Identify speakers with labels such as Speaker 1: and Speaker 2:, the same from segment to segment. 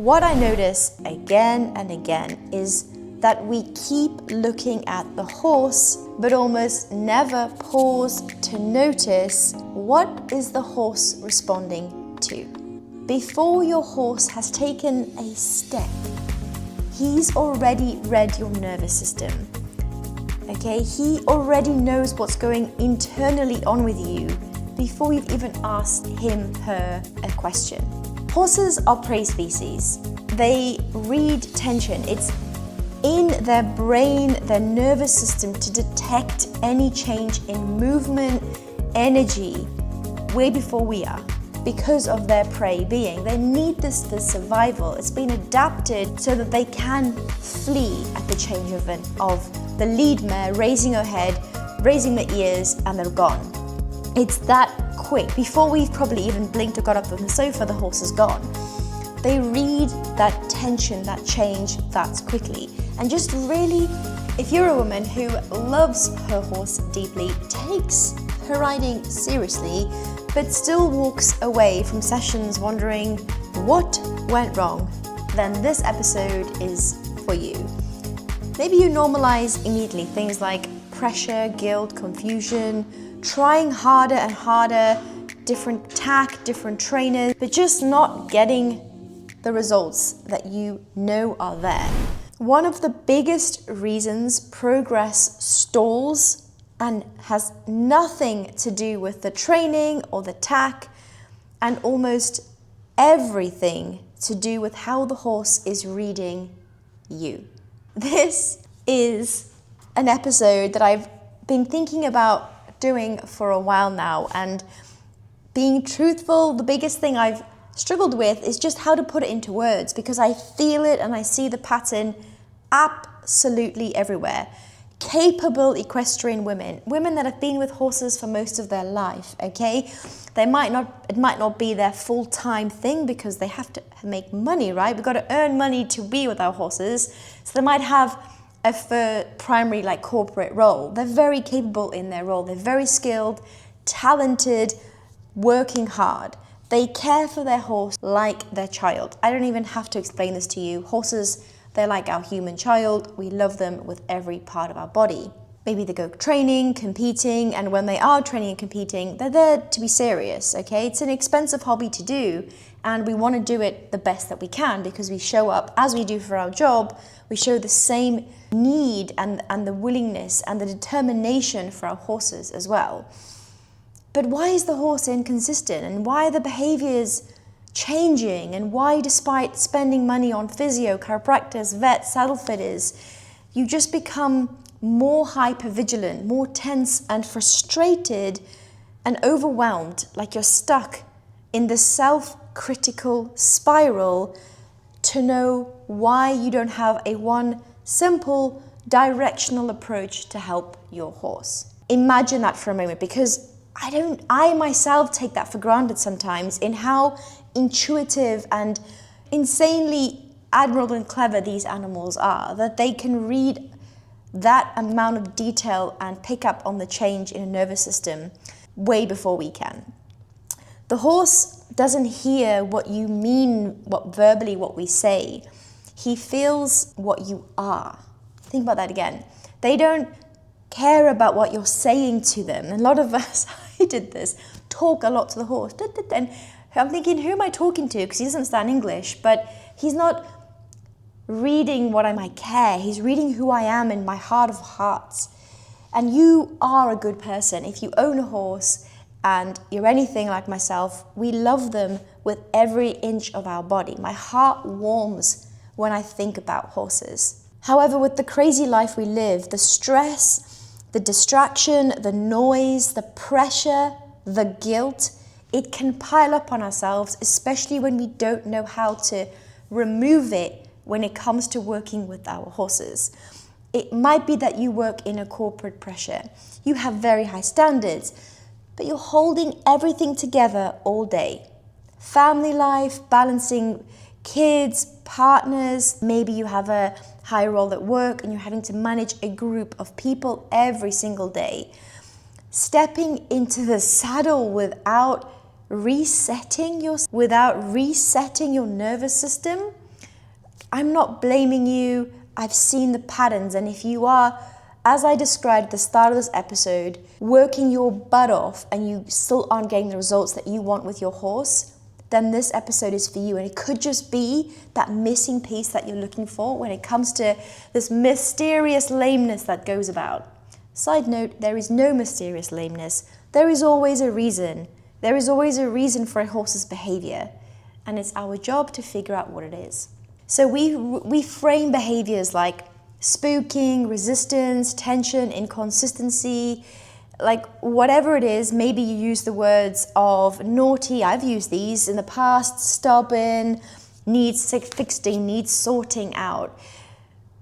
Speaker 1: What I notice again and again is that we keep looking at the horse, but almost never pause to notice what is the horse responding to. Before your horse has taken a step, he's already read your nervous system. Okay, he already knows what's going internally on with you before you've even asked him, her a question. Horses are prey species. They read tension. It's in their brain, their nervous system, to detect any change in movement, energy, way before we are, because of their prey being. They need this for survival. It's been adapted so that they can flee at the change of the lead mare raising her head, raising the ears, and they're gone. It's that quick. Before we've probably even blinked or got up from the sofa, the horse is gone. They read that tension, that change, that quickly. And just really, if you're a woman who loves her horse deeply, takes her riding seriously, but still walks away from sessions wondering what went wrong, then this episode is for you. Maybe you normalize immediately things like pressure, guilt, confusion, trying harder and harder, different tack, different trainers, but just not getting the results that you know are there. One of the biggest reasons progress stalls and has nothing to do with the training or the tack, and almost everything to do with how the horse is reading you. This is an episode that I've been thinking about doing for a while now, and being truthful, the biggest thing I've struggled with is just how to put it into words, because I feel it and I see the pattern absolutely everywhere. Capable equestrian women that have been with horses for most of their life, okay? It might not be their full-time thing because they have to make money, right? We've got to earn money to be with our horses. So they might have a primary corporate role. They're very capable in their role. They're very skilled, talented, working hard. They care for their horse like their child. I don't even have to explain this to you. Horses, they're like our human child. We love them with every part of our body. Maybe they go training, competing, and when they are training and competing, they're there to be serious, okay? It's an expensive hobby to do, and we want to do it the best that we can because we show up as we do for our job. We show the same need and the willingness and the determination for our horses as well. But why is the horse inconsistent, and why are the behaviors changing, and why, despite spending money on physio, chiropractors, vets, saddle fitters, you just become more hypervigilant, more tense and frustrated and overwhelmed, like you're stuck in the self-critical spiral to know why you don't have one simple directional approach to help your horse. Imagine that for a moment, because I myself take that for granted sometimes, in how intuitive and insanely admirable and clever these animals are, that they can read that amount of detail and pick up on the change in a nervous system way before we can. The horse doesn't hear what you mean, what we say. He feels what you are. Think about that again. They don't care about what you're saying to them. And a lot of us, I did this, talk a lot to the horse. And I'm thinking, who am I talking to? Because he doesn't understand English, but he's not reading what I might care. He's reading who I am in my heart of hearts. And you are a good person. If you own a horse and you're anything like myself, we love them with every inch of our body. My heart warms when I think about horses. However, with the crazy life we live, the stress, the distraction, the noise, the pressure, the guilt, it can pile up on ourselves, especially when we don't know how to remove it when it comes to working with our horses. It might be that you work in a corporate pressure. You have very high standards, but you're holding everything together all day. Family life, balancing kids, partners, maybe you have a high role at work and you're having to manage a group of people every single day. Stepping into the saddle without resetting your nervous system, I'm not blaming you. I've seen the patterns, and if you are, as I described at the start of this episode, working your butt off and you still aren't getting the results that you want with your horse, then this episode is for you. And it could just be that missing piece that you're looking for when it comes to this mysterious lameness that goes about. Side note, there is no mysterious lameness. There is always a reason. There is always a reason for a horse's behavior, and it's our job to figure out what it is. So we frame behaviors like spooking, resistance, tension, inconsistency, like whatever it is. Maybe you use the words of naughty, I've used these in the past, stubborn, needs fixing, needs sorting out.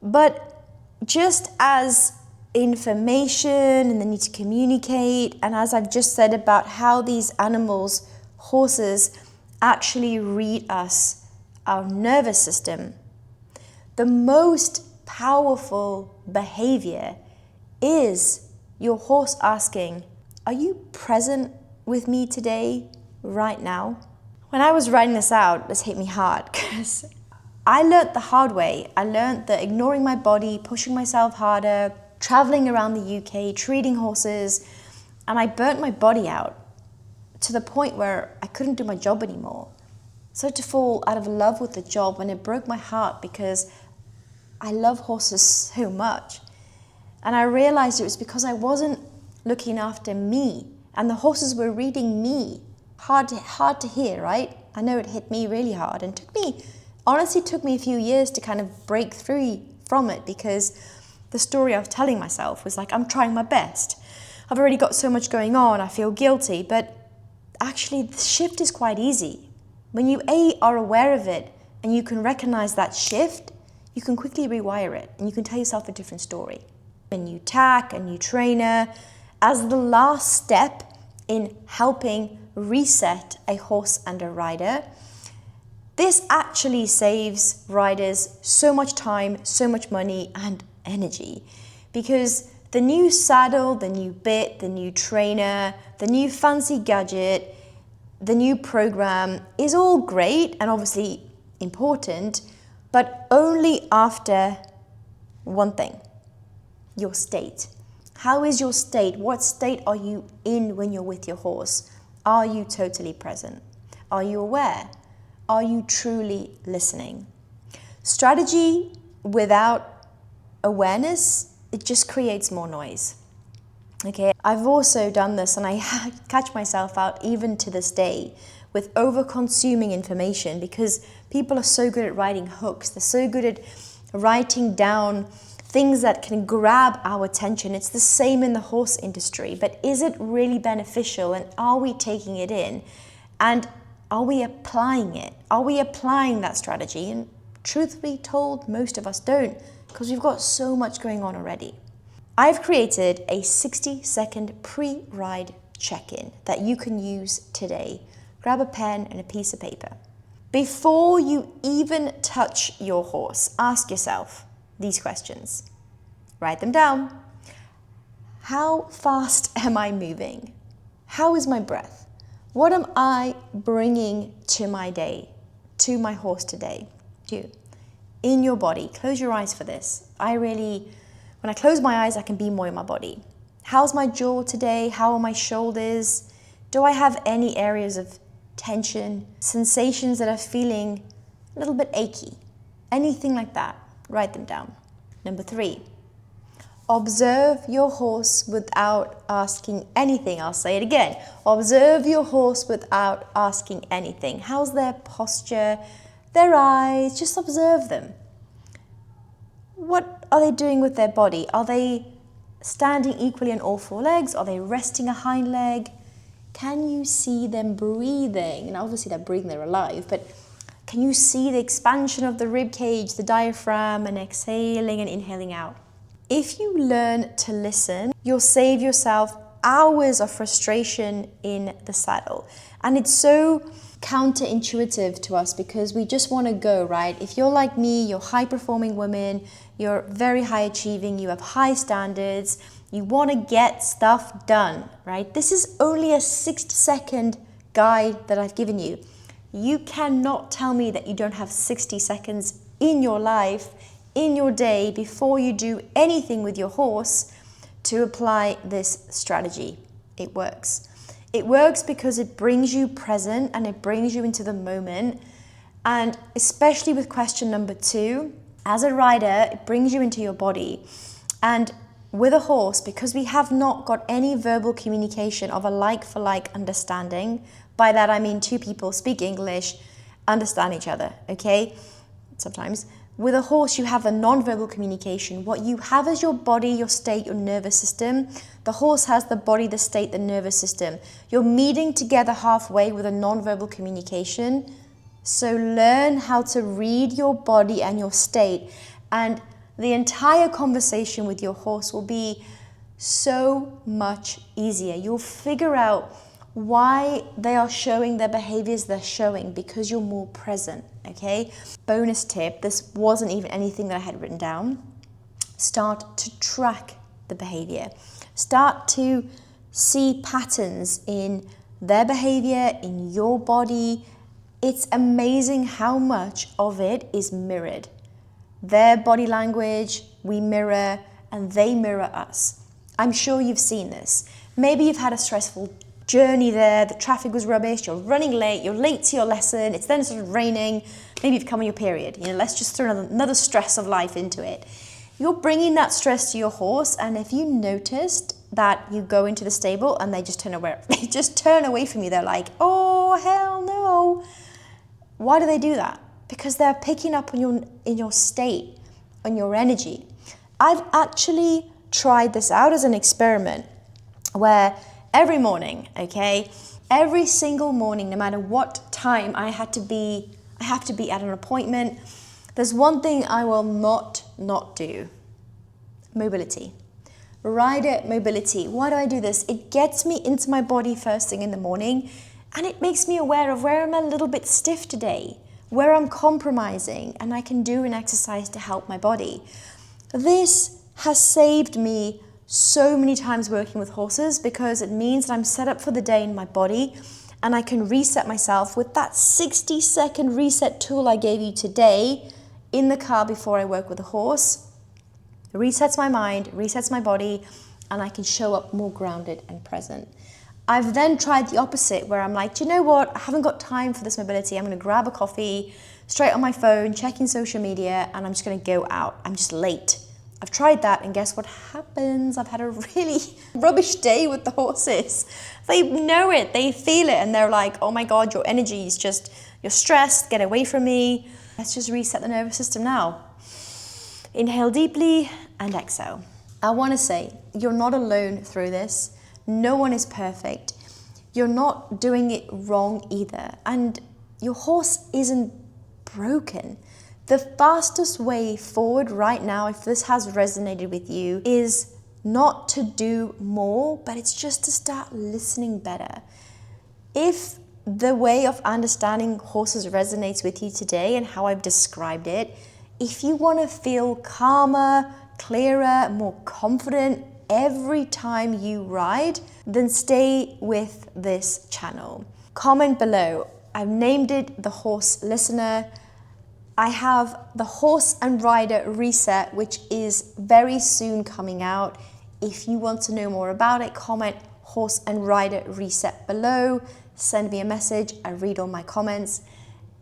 Speaker 1: But just as information and the need to communicate, and as I've just said about how these animals, horses, actually read us, our nervous system, the most powerful behavior is your horse asking, are you present with me today, right now? When I was writing this out, this hit me hard because I learned the hard way. I learned that ignoring my body, pushing myself harder, traveling around the UK, treating horses, and I burnt my body out to the point where I couldn't do my job anymore. I started to fall out of love with the job, and it broke my heart because I love horses so much. And I realized it was because I wasn't looking after me, and the horses were reading me. Hard to hear, right? I know it hit me really hard, and honestly took me a few years to kind of break through from it, because the story I was telling myself was like, I'm trying my best. I've already got so much going on, I feel guilty, but actually the shift is quite easy. When you are aware of it and you can recognize that shift, you can quickly rewire it and you can tell yourself a different story. A new tack, a new trainer, as the last step in helping reset a horse and a rider. This actually saves riders so much time, so much money and energy, because the new saddle, the new bit, the new trainer, the new fancy gadget, the new program is all great and obviously important, but only after one thing: your state. How is your state? What state are you in when you're with your horse? Are you totally present? Are you aware? Are you truly listening? Strategy without awareness, it just creates more noise. Okay, I've also done this, and I catch myself out even to this day with over-consuming information, because people are so good at writing hooks. They're so good at writing down things that can grab our attention. It's the same in the horse industry, but is it really beneficial, and are we taking it in? And are we applying it? Are we applying that strategy? And truth be told, most of us don't, because we've got so much going on already. I've created a 60-second pre-ride check-in that you can use today. Grab a pen and a piece of paper. Before you even touch your horse, ask yourself these questions. Write them down. How fast am I moving? How is my breath? What am I bringing to my day, to my horse today? In your body. Close your eyes for this. When I close my eyes, I can be more in my body. How's my jaw today? How are my shoulders? Do I have any areas of tension, sensations that are feeling a little bit achy? Anything like that, write them down. Number 3, observe your horse without asking anything. I'll say it again. Observe your horse without asking anything. How's their posture? Their eyes, just observe them. What are they doing with their body? Are they standing equally on all 4 legs? Are they resting a hind leg? Can you see them breathing? And obviously they're breathing, they're alive, but can you see the expansion of the rib cage, the diaphragm, and exhaling and inhaling out? If you learn to listen, you'll save yourself hours of frustration in the saddle. And it's so counterintuitive to us because we just want to go, right? If you're like me, you're high-performing women, you're very high-achieving, you have high standards, you want to get stuff done, right? This is only a 60-second guide that I've given you. You cannot tell me that you don't have 60 seconds in your life, in your day, before you do anything with your horse to apply this strategy. It works. It works because it brings you present and it brings you into the moment. And especially with question number 2, as a rider, it brings you into your body. And with a horse, because we have not got any verbal communication of a like for like understanding, by that I mean 2 people speak English, understand each other, okay? Sometimes. With a horse, you have a non-verbal communication. What you have is your body, your state, your nervous system. The horse has the body, the state, the nervous system. You're meeting together halfway with a non-verbal communication. So learn how to read your body and your state, and the entire conversation with your horse will be so much easier. You'll figure out why they are showing their behaviors they're showing, because you're more present, okay? Bonus tip, this wasn't even anything that I had written down. Start to track the behavior. Start to see patterns in their behavior, in your body. It's amazing how much of it is mirrored. Their body language, we mirror, and they mirror us. I'm sure you've seen this. Maybe you've had a stressful journey there, the traffic was rubbish, you're running late, you're late to your lesson, it's then started raining, maybe you've come on your period. Let's just throw another stress of life into it. You're bringing that stress to your horse, and if you noticed that you go into the stable and they just turn away from you, they're like, oh, hell no. Why do they do that? Because they're picking up on in your state, on your energy. I've actually tried this out as an experiment where every morning, okay, every single morning, no matter what time I have to be at an appointment, there's one thing I will not do. Mobility. Rider mobility. Why do I do this? It gets me into my body first thing in the morning, and it makes me aware of where I'm a little bit stiff today, where I'm compromising, and I can do an exercise to help my body. This has saved me so many times working with horses, because it means that I'm set up for the day in my body and I can reset myself with that 60-second reset tool I gave you today in the car before I work with a horse. It resets my mind, resets my body, and I can show up more grounded and present. I've then tried the opposite, where I'm like, do you know what? I haven't got time for this mobility. I'm going to grab a coffee, straight on my phone, checking social media, and I'm just going to go out. I'm just late. I've tried that, and guess what happens? I've had a really rubbish day with the horses. They know it, they feel it, and they're like, oh my God, your energy is just, you're stressed, get away from me. Let's just reset the nervous system now. Inhale deeply and exhale. I want to say, you're not alone through this. No one is perfect. You're not doing it wrong either. And your horse isn't broken. The fastest way forward right now, if this has resonated with you, is not to do more, but it's just to start listening better. If the way of understanding horses resonates with you today and how I've described it, if you want to feel calmer, clearer, more confident every time you ride, then stay with this channel. Comment below. I've named it the Horse Listener. I have the Horse and Rider Reset, which is very soon coming out. If you want to know more about it, comment Horse and Rider Reset below. Send me a message. I read all my comments.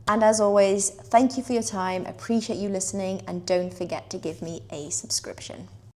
Speaker 1: And as always, thank you for your time. Appreciate you listening, and don't forget to give me a subscription.